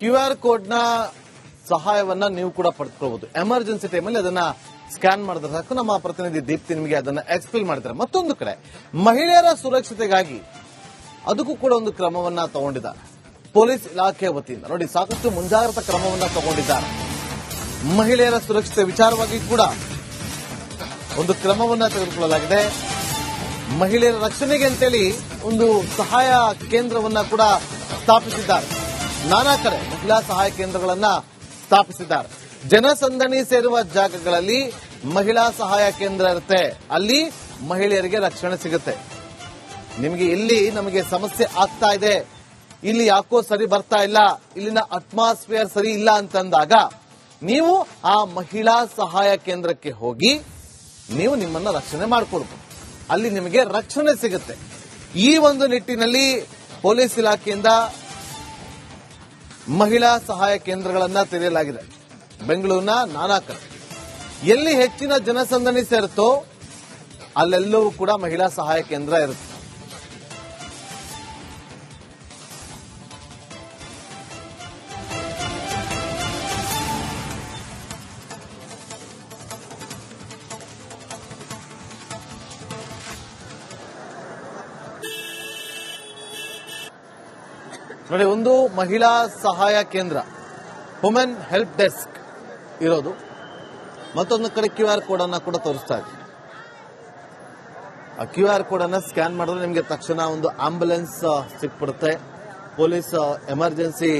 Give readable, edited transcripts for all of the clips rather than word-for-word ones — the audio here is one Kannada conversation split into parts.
QR ಕೋಡ್ ನ ಸಹಾಯವನ್ನ ನೀವು ಕೂಡ ಪಡೆದುಕೊಳ್ಳಬಹುದು. ಎಮರ್ಜೆನ್ಸಿ ಟೈಮಲ್ಲಿ ಅದನ್ನ ಸ್ಕ್ಯಾನ್ ಮಾಡಿದ್ರೆ ಸಾಕು. ನಮ್ಮ ಪ್ರತಿನಿಧಿ ದೀಪ್ತಿ ನಿಮಗೆ ಅದನ್ನ ಎಕ್ಸ್ಪ್ಲೇನ್ ಮಾಡ್ತಾರೆ. ಮತ್ತೊಂದು ಕಡೆ ಮಹಿಳೆಯರ ಸುರಕ್ಷತೆಗಾಗಿ ಅದಕ್ಕೂ ಕೂಡ ಒಂದು ಕ್ರಮವನ್ನ ತಗೊಂಡಿದ್ದಾರೆ ಪೊಲೀಸ್ ಇಲಾಖೆ ವತಿಯಿಂದ. ನೋಡಿ, ಸಾಕಷ್ಟು ಮುಂಜಾಗ್ರತಾ ಕ್ರಮವನ್ನ ತಗೊಂಡಿದ್ದಾರೆ. ಮಹಿಳೆಯರ ಸುರಕ್ಷತೆ ವಿಚಾರವಾಗಿ ಕೂಡ ಒಂದು ಕ್ರಮವನ್ನ ತೆಗೆದುಕೊಳ್ಳಲಾಗಿದೆ. ಮಹಿಳೆಯರ ರಕ್ಷಣೆಗೆ ಅಂತೇಳಿ ಒಂದು ಸಹಾಯ ಕೇಂದ್ರವನ್ನ ಕೂಡ ಸ್ಥಾಪಿಸಿದ್ದಾರೆ. ನಾನಾ ಕಡೆ ಮಹಿಳಾ ಸಹಾಯ ಕೇಂದ್ರಗಳನ್ನ ಸ್ಥಾಪಿಸಿದ್ದಾರೆ. ಜನಸಂದಣಿ ಸೇರುವ ಜಾಗಗಳಲ್ಲಿ ಮಹಿಳಾ ಸಹಾಯ ಕೇಂದ್ರ ಇರುತ್ತೆ. ಅಲ್ಲಿ ಮಹಿಳೆಯರಿಗೆ ರಕ್ಷಣೆ ಸಿಗುತ್ತೆ. ನಿಮಗೆ ಇಲ್ಲಿ ನಮಗೆ ಸಮಸ್ಯೆ ಆಗ್ತಾ ಇದೆ, ಇಲ್ಲಿ ಯಾಕೋ ಸರಿ ಬರ್ತಾ ಇಲ್ಲ, ಇಲ್ಲಿನ ಅಟ್ಮಾಸ್ಫಿಯರ್ ಸರಿ ಇಲ್ಲ ಅಂತಂದಾಗ ನೀವು ಆ ಮಹಿಳಾ ಸಹಾಯ ಕೇಂದ್ರಕ್ಕೆ ಹೋಗಿ ನೀವು ನಿಮ್ಮನ್ನ ರಕ್ಷಣೆ ಮಾಡಿಕೊಳ್ಬಹುದು. ಅಲ್ಲಿ ನಿಮಗೆ ರಕ್ಷಣೆ ಸಿಗುತ್ತೆ. ಈ ಒಂದು ನಿಟ್ಟಿನಲ್ಲಿ ಪೊಲೀಸ್ ಇಲಾಖೆಯಿಂದ ಮಹಿಳಾ ಸಹಾಯ ಕೇಂದ್ರಗಳನ್ನ ತೆರೆಯಲಾಗಿದೆ. ಬೆಂಗಳೂರಿನ ನಾನಾ ಕಡೆ ಎಲ್ಲಿ ಹೆಚ್ಚಿನ ಜನಸಂದಣಿ ಸೇರುತ್ತೋ ಅಲ್ಲೆಲ್ಲವೂ ಕೂಡ ಮಹಿಳಾ ಸಹಾಯ ಕೇಂದ್ರ ಇರುತ್ತೆ. ನೋಡಿ, ಒಂದು ಮಹಿಳಾ ಸಹಾಯ ಕೇಂದ್ರ, ವುಮೆನ್ ಹೆಲ್ಪ್ ಡೆಸ್ಕ್ ಇರೋದು. ಮತ್ತೊಂದು ಕಡೆ QR ಕೋಡ್ ಅನ್ನ ಕೂಡ ತೋರಿಸ್ತಾ ಇದೆ. ಆ QR ಕೋಡ್ ಅನ್ನ ಸ್ಕ್ಯಾನ್ ಮಾಡಿದ್ರೆ ನಿಮಗೆ ತಕ್ಷಣ ಒಂದು ಆಂಬ್ಯುಲೆನ್ಸ್ ಸಿಕ್ಬಿಡುತ್ತೆ. ಪೊಲೀಸ್ ಎಮರ್ಜೆನ್ಸಿ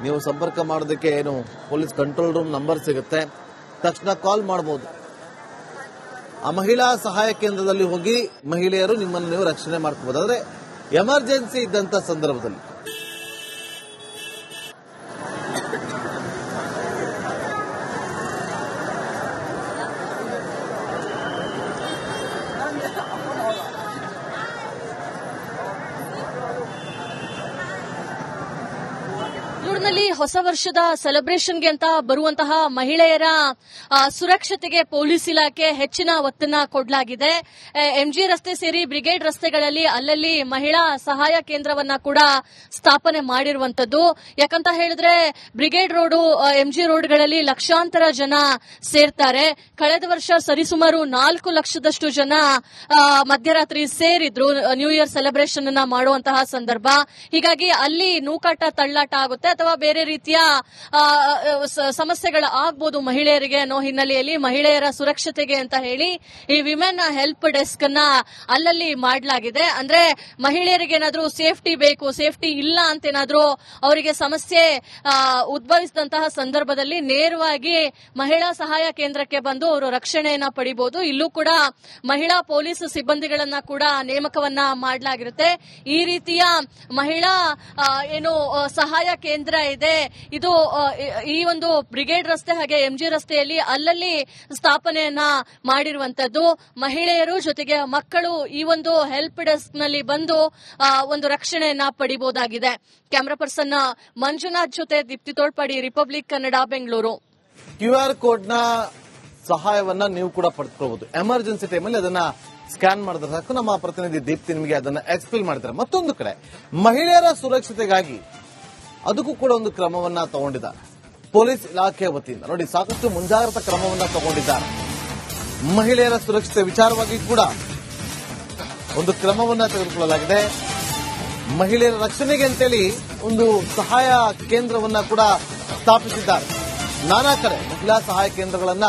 ನೀವು ಸಂಪರ್ಕ ಮಾಡೋದಕ್ಕೆ ಏನು ಪೊಲೀಸ್ ಕಂಟ್ರೋಲ್ ರೂಮ್ ನಂಬರ್ ಸಿಗುತ್ತೆ, ತಕ್ಷಣ ಕಾಲ್ ಮಾಡಬಹುದು. ಆ ಮಹಿಳಾ ಸಹಾಯ ಕೇಂದ್ರದಲ್ಲಿ ಹೋಗಿ ಮಹಿಳೆಯರು ನಿಮ್ಮನ್ನು ನೀವು ರಕ್ಷಣೆ ಮಾಡ್ಕೋಬಹುದು. ಆದರೆ ಎಮರ್ಜೆನ್ಸಿ ಇದ್ದಂತ ಸಂದರ್ಭದಲ್ಲಿ ನಲ್ಲಿ ಹೊಸ ವರ್ಷದ ಸೆಲೆಬ್ರೇಷನ್ಗೆ ಅಂತ ಬರುವಂತಹ ಮಹಿಳೆಯರ ಸುರಕ್ಷತೆಗೆ ಪೊಲೀಸ್ ಇಲಾಖೆ ಹೆಚ್ಚಿನ ಒತ್ತನ್ನ ಕೊಡಲಾಗಿದೆ. MG ರಸ್ತೆ ಸೇರಿ ಬ್ರಿಗೇಡ್ ರಸ್ತೆಗಳಲ್ಲಿ ಅಲ್ಲಲ್ಲಿ ಮಹಿಳಾ ಸಹಾಯ ಕೇಂದ್ರವನ್ನ ಕೂಡ ಸ್ಥಾಪನೆ ಮಾಡಿರುವಂತದ್ದು. ಯಾಕಂತ ಹೇಳಿದ್ರೆ ಬ್ರಿಗೇಡ್ ರೋಡು, MG ರೋಡ್ಗಳಲ್ಲಿ ಲಕ್ಷಾಂತರ ಜನ ಸೇರ್ತಾರೆ. ಕಳೆದ ವರ್ಷ ಸರಿಸುಮಾರು 4 ಲಕ್ಷದಷ್ಟು ಜನ ಮಧ್ಯರಾತ್ರಿ ಸೇರಿದ್ರು ನ್ಯೂ ಇಯರ್ ಸೆಲೆಬ್ರೇಷನ್ ಅನ್ನ ಮಾಡುವಂತಹ ಸಂದರ್ಭ. ಹೀಗಾಗಿ ಅಲ್ಲಿ ನೂಕಾಟ ತಳ್ಳಾಟ ಆಗುತ್ತೆ ಅಥವಾ ಬೇರೆ ರೀತಿಯ ಸಮಸ್ಯೆಗಳು ಆಗ್ಬೋದು ಮಹಿಳೆಯರಿಗೆ ಅನ್ನೋ ಹಿನ್ನೆಲೆಯಲ್ಲಿ ಮಹಿಳೆಯರ ಸುರಕ್ಷತೆಗೆ ಅಂತ ಹೇಳಿ ಈ ವಿಮೆನ್ ಹೆಲ್ಪ್ ಡೆಸ್ಕ್ ಅನ್ನ ಅಲ್ಲಲ್ಲಿ ಮಾಡಲಾಗಿದೆ. ಅಂದ್ರೆ ಮಹಿಳೆಯರಿಗೆ ಏನಾದ್ರೂ ಸೇಫ್ಟಿ ಬೇಕು, ಸೇಫ್ಟಿ ಇಲ್ಲ ಅಂತ ಏನಾದ್ರೂ ಅವರಿಗೆ ಸಮಸ್ಯೆ ಉದ್ಭವಿಸಿದಂತಹ ಸಂದರ್ಭದಲ್ಲಿ ನೇರವಾಗಿ ಮಹಿಳಾ ಸಹಾಯ ಕೇಂದ್ರಕ್ಕೆ ಬಂದು ಅವರು ರಕ್ಷಣೆಯನ್ನ ಪಡಿಬಹುದು. ಇಲ್ಲೂ ಕೂಡ ಮಹಿಳಾ ಪೊಲೀಸ್ ಸಿಬ್ಬಂದಿಗಳನ್ನ ಕೂಡ ನೇಮಕವನ್ನ ಮಾಡಲಾಗಿರುತ್ತೆ. ಈ ರೀತಿಯ ಮಹಿಳಾ ಸಹಾಯ ಕೇಂದ್ರ ಇದೆ. ಇದು ಈ ಒಂದು ಬ್ರಿಗೇಡ್ ರಸ್ತೆ ಹಾಗೆ MG ರಸ್ತೆಯಲ್ಲಿ ಅಲ್ಲಲ್ಲಿ ಸ್ಥಾಪನೆಯನ್ನ ಮಾಡಿರುವಂತದ್ದು. ಮಹಿಳೆಯರು ಜೊತೆಗೆ ಮಕ್ಕಳು ಈ ಒಂದು ಹೆಲ್ಪ್ ಡೆಸ್ಕ್ ನಲ್ಲಿ ಬಂದು ಒಂದು ರಕ್ಷಣೆಯನ್ನ ಪಡಿಬಹುದಾಗಿದೆ. ಕ್ಯಾಮರಾ ಪರ್ಸನ್ ಮಂಜುನಾಥ್ ಜೊತೆ Deepti Tolpadi, republic Kannada, Bengaluru. QR code ನ ಸಹಾಯವನ್ನ ನೀವು ಕೂಡ ಪಡೆದುಕೊಳ್ಳಬಹುದು. ಎಮರ್ಜೆನ್ಸಿ ಟೈಮಲ್ಲಿ ಅದನ್ನ ಸ್ಕ್ಯಾನ್ ಮಾಡಿದ್ರೆ ಸಾಕು. ನಮ್ಮ ಪ್ರತಿನಿಧಿ ದೀಪ್ತಿ ನಿಮಗೆ ಅದನ್ನ ಎಕ್ಸ್ಪ್ಲೇನ್ ಮಾಡ್ತಾರೆ. ಮತ್ತೊಂದು ಕಡೆ ಮಹಿಳೆಯರ ಸುರಕ್ಷತೆಗಾಗಿ ಅದಕ್ಕೂ ಕೂಡ ಒಂದು ಕ್ರಮವನ್ನ ತಗೊಂಡಿದ್ದಾರೆ ಪೊಲೀಸ್ ಇಲಾಖೆ ವತಿಯಿಂದ. ನೋಡಿ, ಸಾಕಷ್ಟು ಮುಂಜಾಗ್ರತಾ ಕ್ರಮವನ್ನ ತಗೊಂಡಿದ್ದಾರೆ. ಮಹಿಳೆಯರ ಸುರಕ್ಷತೆ ವಿಚಾರವಾಗಿ ಕೂಡ ಒಂದು ಕ್ರಮವನ್ನ ತೆಗೆದುಕೊಳ್ಳಲಾಗಿದೆ. ಮಹಿಳೆಯರ ರಕ್ಷಣೆಗೆ ಅಂತೇಳಿ ಒಂದು ಸಹಾಯ ಕೇಂದ್ರವನ್ನ ಕೂಡ ಸ್ಥಾಪಿಸಿದ್ದಾರೆ. ನಾನಾ ಕಡೆ ಮಹಿಳಾ ಸಹಾಯ ಕೇಂದ್ರಗಳನ್ನ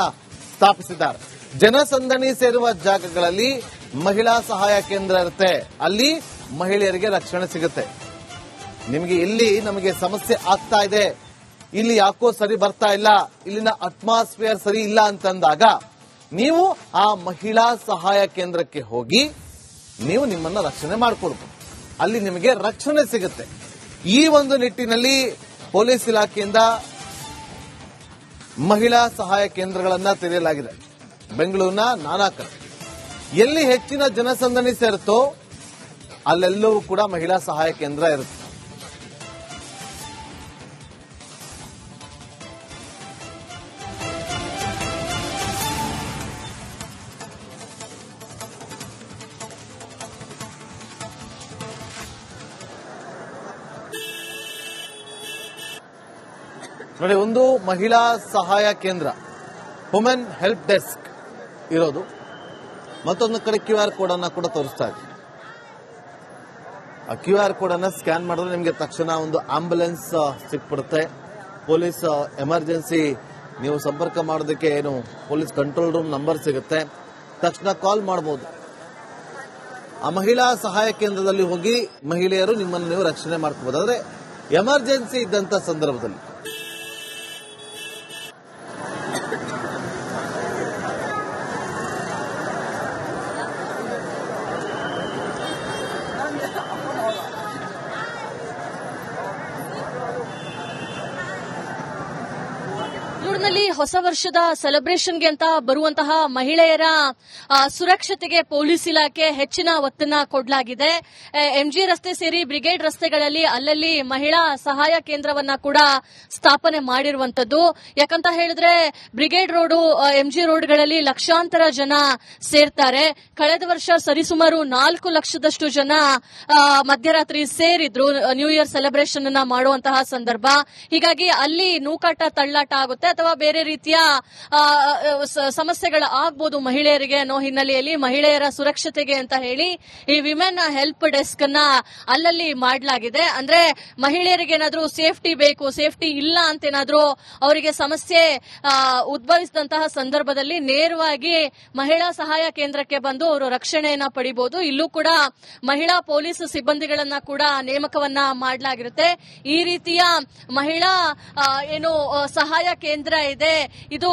ಸ್ಥಾಪಿಸಿದ್ದಾರೆ. ಜನಸಂದಣಿ ಸೇರುವ ಜಾಗಗಳಲ್ಲಿ ಮಹಿಳಾ ಸಹಾಯ ಕೇಂದ್ರ ಇರುತ್ತೆ. ಅಲ್ಲಿ ಮಹಿಳೆಯರಿಗೆ ರಕ್ಷಣೆ ಸಿಗುತ್ತೆ. ನಿಮಗೆ ಇಲ್ಲಿ ನಮಗೆ ಸಮಸ್ಯೆ ಆಗ್ತಾ ಇದೆ, ಇಲ್ಲಿ ಯಾಕೋ ಸರಿ ಬರ್ತಾ ಇಲ್ಲ, ಇಲ್ಲಿನ ಅಟ್ಮಾಸ್ಫಿಯರ್ ಸರಿ ಇಲ್ಲ ಅಂತಂದಾಗ ನೀವು ಆ ಮಹಿಳಾ ಸಹಾಯ ಕೇಂದ್ರಕ್ಕೆ ಹೋಗಿ ನೀವು ನಿಮ್ಮನ್ನ ರಕ್ಷಣೆ ಮಾಡಿಕೊಳ್ಬಹುದು. ಅಲ್ಲಿ ನಿಮಗೆ ರಕ್ಷಣೆ ಸಿಗುತ್ತೆ. ಈ ಒಂದು ನಿಟ್ಟಿನಲ್ಲಿ ಪೊಲೀಸ್ ಇಲಾಖೆಯಿಂದ ಮಹಿಳಾ ಸಹಾಯ ಕೇಂದ್ರಗಳನ್ನ ತೆರೆಯಲಾಗಿದೆ. ಬೆಂಗಳೂರಿನ ನಾನಾ ಕಡೆ ಎಲ್ಲಿ ಹೆಚ್ಚಿನ ಜನಸಂದಣಿ ಸೇರುತ್ತೋ ಅಲ್ಲೆಲ್ಲವೂ ಕೂಡ ಮಹಿಳಾ ಸಹಾಯ ಕೇಂದ್ರ ಇರುತ್ತೆ. ನೋಡಿ, ಒಂದು ಮಹಿಳಾ ಸಹಾಯ ಕೇಂದ್ರ, ವುಮೆನ್ ಹೆಲ್ಪ್ ಡೆಸ್ಕ್ ಇರೋದು. ಮತ್ತೊಂದು ಕಡೆ QR ಕೋಡ್ ಅನ್ನ ಕೂಡ ತೋರಿಸ್ತಾ ಇದೆ. ಆ QR ಕೋಡ್ ಅನ್ನ ಸ್ಕ್ಯಾನ್ ಮಾಡಿದ್ರೆ ನಿಮಗೆ ತಕ್ಷಣ ಒಂದು ಆಂಬ್ಯುಲೆನ್ಸ್ ಸಿಕ್ಬಿಡುತ್ತೆ. ಪೊಲೀಸ್ ಎಮರ್ಜೆನ್ಸಿ ನೀವು ಸಂಪರ್ಕ ಮಾಡೋದಕ್ಕೆ ಪೊಲೀಸ್ ಕಂಟ್ರೋಲ್ ರೂಮ್ ನಂಬರ್ ಸಿಗುತ್ತೆ, ತಕ್ಷಣ ಕಾಲ್ ಮಾಡಬಹುದು. ಆ ಮಹಿಳಾ ಸಹಾಯ ಕೇಂದ್ರದಲ್ಲಿ ಹೋಗಿ ಮಹಿಳೆಯರು ನಿಮ್ಮನ್ನು ನೀವು ರಕ್ಷಣೆ ಮಾಡ್ಕೋಬಹುದು. ಆದ್ರೆ ಎಮರ್ಜೆನ್ಸಿ ಇದ್ದಂತ ಸಂದರ್ಭದಲ್ಲಿ ಬೆಂಗಳೂರಿನಲ್ಲಿ ಹೊಸ ವರ್ಷದ ಸೆಲೆಬ್ರೇಷನ್ಗೆ ಅಂತ ಬರುವಂತಹ ಮಹಿಳೆಯರ ಸುರಕ್ಷತೆಗೆ ಪೊಲೀಸ್ ಇಲಾಖೆ ಹೆಚ್ಚಿನ ಒತ್ತನ್ನ ಕೊಡಲಾಗಿದೆ. MG ರಸ್ತೆ ಸೇರಿ ಬ್ರಿಗೇಡ್ ರಸ್ತೆಗಳಲ್ಲಿ ಅಲ್ಲಲ್ಲಿ ಮಹಿಳಾ ಸಹಾಯ ಕೇಂದ್ರವನ್ನ ಕೂಡ ಸ್ಥಾಪನೆ ಮಾಡಿರುವಂತದ್ದು. ಯಾಕಂತ ಹೇಳಿದ್ರೆ ಬ್ರಿಗೇಡ್ ರೋಡು, MG ರೋಡ್ಗಳಲ್ಲಿ ಲಕ್ಷಾಂತರ ಜನ ಸೇರ್ತಾರೆ. ಕಳೆದ ವರ್ಷ ಸರಿಸುಮಾರು 4 ಲಕ್ಷದಷ್ಟು ಜನ ಮಧ್ಯರಾತ್ರಿ ಸೇರಿದ್ರು ನ್ಯೂ ಇಯರ್ ಸೆಲೆಬ್ರೇಷನ್ ಅನ್ನ ಮಾಡುವಂತಹ ಸಂದರ್ಭ. ಹೀಗಾಗಿ ಅಲ್ಲಿ ನೂಕಾಟ ತಳ್ಳಾಟ ಆಗುತ್ತೆ ಅಥವಾ ಬೇರೆ ರೀತಿಯ ಸಮಸ್ಯೆಗಳು ಆಗ್ಬೋದು ಮಹಿಳೆಯರಿಗೆ ಅನ್ನೋ ಹಿನ್ನೆಲೆಯಲ್ಲಿ ಮಹಿಳೆಯರ ಸುರಕ್ಷತೆಗೆ ಅಂತ ಹೇಳಿ ಈ ವಿಮೆನ್ ಹೆಲ್ಪ್ ಡೆಸ್ಕ್ ಅನ್ನ ಅಲ್ಲಲ್ಲಿ ಮಾಡಲಾಗಿದೆ. ಅಂದ್ರೆ ಮಹಿಳೆಯರಿಗೆ ಏನಾದ್ರೂ ಸೇಫ್ಟಿ ಬೇಕು, ಸೇಫ್ಟಿ ಇಲ್ಲ ಅಂತ ಏನಾದ್ರೂ ಅವರಿಗೆ ಸಮಸ್ಯೆ ಉದ್ಭವಿಸಿದಂತಹ ಸಂದರ್ಭದಲ್ಲಿ ನೇರವಾಗಿ ಮಹಿಳಾ ಸಹಾಯ ಕೇಂದ್ರಕ್ಕೆ ಬಂದು ಅವರು ರಕ್ಷಣೆಯನ್ನ ಪಡಿಬಹುದು. ಇಲ್ಲೂ ಕೂಡ ಮಹಿಳಾ ಪೊಲೀಸ್ ಸಿಬ್ಬಂದಿಗಳನ್ನ ಕೂಡ ನೇಮಕವನ್ನ ಮಾಡಲಾಗಿರುತ್ತೆ. ಈ ರೀತಿಯ ಮಹಿಳಾ ಸಹಾಯ ಕೇಂದ್ರ ಇದೆ. ಇದು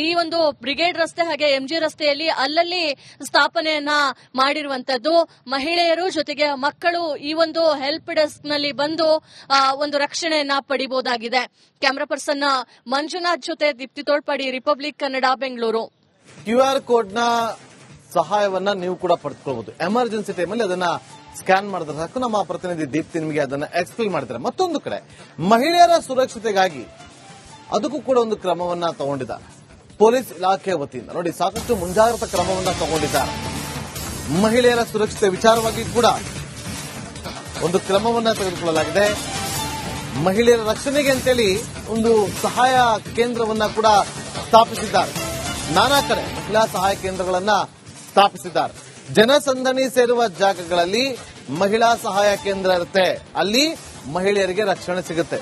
ಈ ಒಂದು ಬ್ರಿಗೇಡ್ ರಸ್ತೆ ಹಾಗೆ MG ರಸ್ತೆಯಲ್ಲಿ ಅಲ್ಲಲ್ಲಿ ಸ್ಥಾಪನೆಯನ್ನ ಮಾಡಿರುವಂತದ್ದು. ಮಹಿಳೆಯರು ಜೊತೆಗೆ ಮಕ್ಕಳು ಈ ಒಂದು ಹೆಲ್ಪ್ ಡೆಸ್ಕ್ ನಲ್ಲಿ ಬಂದು ಒಂದು ರಕ್ಷಣೆಯನ್ನ ಪಡಿಬಹುದಾಗಿದೆ. ಕ್ಯಾಮರಾ ಪರ್ಸನ್ ಮಂಜುನಾಥ್ ಜೊತೆ Deepti Tolpadi, republic Kannada, Bengaluru. QR code ನ ಸಹಾಯವನ್ನ ನೀವು ಕೂಡ ಪಡೆದುಕೊಳ್ಳಬಹುದು. ಎಮರ್ಜೆನ್ಸಿ ಟೈಮಲ್ಲಿ ಅದನ್ನ ಸ್ಕ್ಯಾನ್ ಮಾಡಿದ್ರೆ ಸಾಕು. ನಮ್ಮ ಪ್ರತಿನಿಧಿ ದೀಪ್ತಿ ನಿಮಗೆ ಅದನ್ನ ಎಕ್ಸ್ಪ್ಲೇನ್ ಮಾಡ್ತಾರೆ. ಮತ್ತೊಂದು ಕಡೆ ಮಹಿಳೆಯರ ಸುರಕ್ಷತೆಗಾಗಿ ಅದಕ್ಕೂ ಕೂಡ ಒಂದು ಕ್ರಮವನ್ನ ತಗೊಂಡಿದ್ದಾರೆ ಪೊಲೀಸ್ ಇಲಾಖೆ ವತಿಯಿಂದ. ನೋಡಿ, ಸಾಕಷ್ಟು ಮುಂಜಾಗ್ರತಾ ಕ್ರಮವನ್ನ ತಗೊಂಡಿದ್ದಾರೆ. ಮಹಿಳೆಯರ ಸುರಕ್ಷತೆ ವಿಚಾರವಾಗಿ ಕೂಡ ಒಂದು ಕ್ರಮವನ್ನ ತೆಗೆದುಕೊಳ್ಳಲಾಗಿದೆ. ಮಹಿಳೆಯರ ರಕ್ಷಣೆಗೆ ಅಂತೇಳಿ ಒಂದು ಸಹಾಯ ಕೇಂದ್ರವನ್ನ ಕೂಡ ಸ್ಥಾಪಿಸಿದ್ದಾರೆ. ನಾನಾ ಕಡೆ ಮಹಿಳಾ ಸಹಾಯ ಕೇಂದ್ರಗಳನ್ನ ಸ್ಥಾಪಿಸಿದ್ದಾರೆ. ಜನಸಂದಣಿ ಸೇರುವ ಜಾಗಗಳಲ್ಲಿ ಮಹಿಳಾ ಸಹಾಯ ಕೇಂದ್ರ ಇರುತ್ತೆ. ಅಲ್ಲಿ ಮಹಿಳೆಯರಿಗೆ ರಕ್ಷಣೆ ಸಿಗುತ್ತೆ.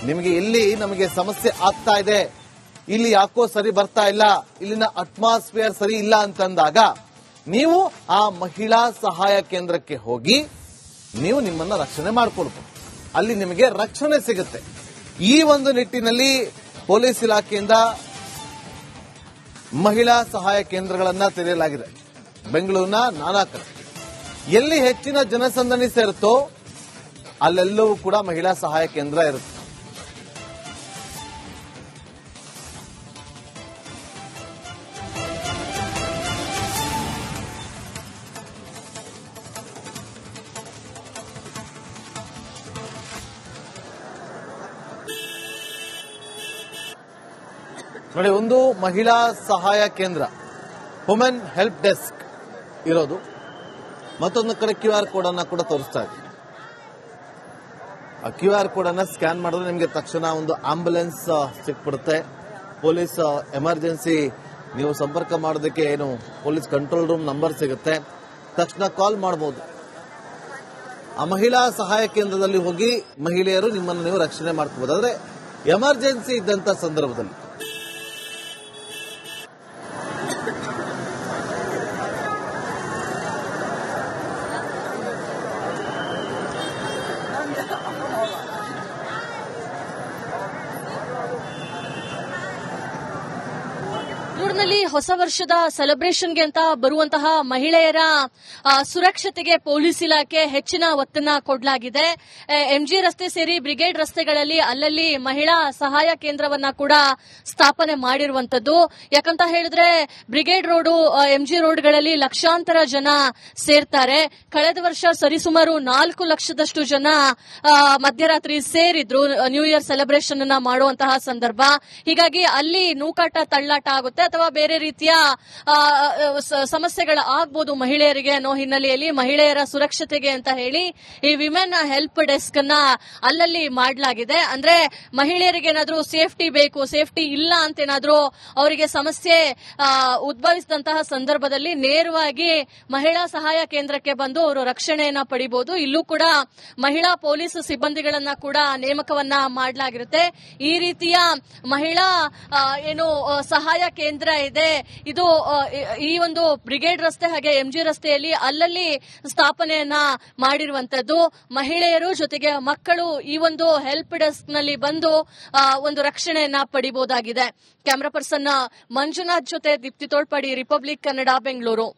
ನಿಮಗೆ ಇಲ್ಲಿ ನಮಗೆ ಸಮಸ್ಯೆ ಆಗ್ತಾ ಇದೆ, ಇಲ್ಲಿ ಯಾಕೋ ಸರಿ ಬರ್ತಾ ಇಲ್ಲ, ಇಲ್ಲಿನ ಅಟ್ಮಾಸ್ಫಿಯರ್ ಸರಿ ಇಲ್ಲ ಅಂತಂದಾಗ ನೀವು ಆ ಮಹಿಳಾ ಸಹಾಯ ಕೇಂದ್ರಕ್ಕೆ ಹೋಗಿ ನೀವು ನಿಮ್ಮನ್ನ ರಕ್ಷಣೆ ಮಾಡಿಕೊಳ್ಬಹುದು. ಅಲ್ಲಿ ನಿಮಗೆ ರಕ್ಷಣೆ ಸಿಗುತ್ತೆ. ಈ ಒಂದು ನಿಟ್ಟಿನಲ್ಲಿ ಪೊಲೀಸ್ ಇಲಾಖೆಯಿಂದ ಮಹಿಳಾ ಸಹಾಯ ಕೇಂದ್ರಗಳನ್ನ ತೆರೆಯಲಾಗಿದೆ. ಬೆಂಗಳೂರಿನ ನಾನಾ ಕಡೆ ಎಲ್ಲಿ ಹೆಚ್ಚಿನ ಜನಸಂದಣಿ ಸೇರುತ್ತೋ ಅಲ್ಲೆಲ್ಲವೂ ಕೂಡ ಮಹಿಳಾ ಸಹಾಯ ಕೇಂದ್ರ ಇರುತ್ತೆ. ನೋಡಿ, ಒಂದು ಮಹಿಳಾ ಸಹಾಯ ಕೇಂದ್ರ, ವುಮೆನ್ ಹೆಲ್ಪ್ ಡೆಸ್ಕ್ ಇರೋದು. ಮತ್ತೊಂದು ಕಡೆ QR ಕೋಡ್ ಅನ್ನ ಕೂಡ ತೋರಿಸ್ತಾ ಇದೆ. ಆ QR ಕೋಡ್ ಅನ್ನ ಸ್ಕ್ಯಾನ್ ಮಾಡಿದ್ರೆ ನಿಮಗೆ ತಕ್ಷಣ ಒಂದು ಆಂಬ್ಯುಲೆನ್ಸ್ ಸಿಕ್ಬಿಡುತ್ತೆ. ಪೊಲೀಸ್ ಎಮರ್ಜೆನ್ಸಿ ನೀವು ಸಂಪರ್ಕ ಮಾಡೋದಕ್ಕೆ ಪೊಲೀಸ್ ಕಂಟ್ರೋಲ್ ರೂಮ್ ನಂಬರ್ ಸಿಗುತ್ತೆ, ತಕ್ಷಣ ಕಾಲ್ ಮಾಡಬಹುದು. ಆ ಮಹಿಳಾ ಸಹಾಯ ಕೇಂದ್ರದಲ್ಲಿ ಹೋಗಿ ಮಹಿಳೆಯರು ನಿಮ್ಮನ್ನು ನೀವು ರಕ್ಷಣೆ ಮಾಡ್ಕೋಬಹುದು. ಆದ್ರೆ ಎಮರ್ಜೆನ್ಸಿ ಇದ್ದಂತ ಸಂದರ್ಭದಲ್ಲಿ ಬೆಂಗಳೂರಿನಲ್ಲಿ ಹೊಸ ವರ್ಷದ ಸೆಲೆಬ್ರೇಷನ್ಗೆ ಅಂತ ಬರುವಂತಹ ಮಹಿಳೆಯರ ಸುರಕ್ಷತೆಗೆ ಪೊಲೀಸ್ ಇಲಾಖೆ ಹೆಚ್ಚಿನ ಒತ್ತನ್ನ ಕೊಡಲಾಗಿದೆ. MG ರಸ್ತೆ ಸೇರಿ ಬ್ರಿಗೇಡ್ ರಸ್ತೆಗಳಲ್ಲಿ ಅಲ್ಲಲ್ಲಿ ಮಹಿಳಾ ಸಹಾಯ ಕೇಂದ್ರವನ್ನ ಕೂಡ ಸ್ಥಾಪನೆ ಮಾಡಿರುವಂತದ್ದು. ಯಾಕಂತ ಹೇಳಿದ್ರೆ ಬ್ರಿಗೇಡ್ ರೋಡು, MG ರೋಡ್ಗಳಲ್ಲಿ ಲಕ್ಷಾಂತರ ಜನ ಸೇರ್ತಾರೆ. ಕಳೆದ ವರ್ಷ ಸರಿಸುಮಾರು 4 ಲಕ್ಷದಷ್ಟು ಜನ ಮಧ್ಯರಾತ್ರಿ ಸೇರಿದ್ರು ನ್ಯೂ ಇಯರ್ ಸೆಲೆಬ್ರೇಷನ್ ಅನ್ನ ಮಾಡುವಂತಹ ಸಂದರ್ಭ. ಹೀಗಾಗಿ ಅಲ್ಲಿ ನೂಕಾಟ ತಳ್ಳಾಟ ಆಗುತ್ತೆ ಅಥವಾ ಬೇರೆ ರೀತಿಯ ಸಮಸ್ಯೆಗಳು ಆಗ್ಬೋದು ಮಹಿಳೆಯರಿಗೆ ಅನ್ನೋ ಹಿನ್ನೆಲೆಯಲ್ಲಿ ಮಹಿಳೆಯರ ಸುರಕ್ಷತೆಗೆ ಅಂತ ಹೇಳಿ ಈ ವಿಮೆನ್ ಹೆಲ್ಪ್ ಡೆಸ್ಕ್ ಅನ್ನ ಅಲ್ಲಲ್ಲಿ ಮಾಡಲಾಗಿದೆ. ಅಂದ್ರೆ ಮಹಿಳೆಯರಿಗೆ ಏನಾದ್ರೂ ಸೇಫ್ಟಿ ಬೇಕು, ಸೇಫ್ಟಿ ಇಲ್ಲ ಅಂತ ಏನಾದ್ರೂ ಅವರಿಗೆ ಸಮಸ್ಯೆ ಉದ್ಭವಿಸಿದಂತಹ ಸಂದರ್ಭದಲ್ಲಿ ನೇರವಾಗಿ ಮಹಿಳಾ ಸಹಾಯ ಕೇಂದ್ರಕ್ಕೆ ಬಂದು ಅವರು ರಕ್ಷಣೆಯನ್ನ ಪಡಿಬಹುದು. ಇಲ್ಲೂ ಕೂಡ ಮಹಿಳಾ ಪೊಲೀಸ್ ಸಿಬ್ಬಂದಿಗಳನ್ನ ಕೂಡ ನೇಮಕವನ್ನ ಮಾಡಲಾಗಿರುತ್ತೆ. ಈ ರೀತಿಯ ಮಹಿಳಾ ಸಹಾಯ ಕೇಂದ್ರ ಇದೆ, ಇದು ಈ ಒಂದು ಬ್ರಿಗೇಡ್ ರಸ್ತೆ ಹಾಗೆ ಎಂಜಿ ರಸ್ತೆಯಲ್ಲಿ ಅಲ್ಲಲ್ಲಿ ಸ್ಥಾಪನೆಯನ್ನ ಮಾಡಿರುವಂತದ್ದು. ಮಹಿಳೆಯರು ಜೊತೆಗೆ ಮಕ್ಕಳು ಈ ಒಂದು ಹೆಲ್ಪ್ ಡೆಸ್ಕ್ ನಲ್ಲಿ ಬಂದು ಒಂದು ರಕ್ಷಣೆಯನ್ನ ಪಡಿಬಹುದಾಗಿದೆ. ಕ್ಯಾಮರಾ ಪರ್ಸನ್ ಮಂಜುನಾಥ್ ಜೊತೆ ದೀಪ್ತಿ ತೋಳ್ಪಾಡಿ, ರಿಪಬ್ಲಿಕ್ ಕನ್ನಡ, ಬೆಂಗಳೂರು.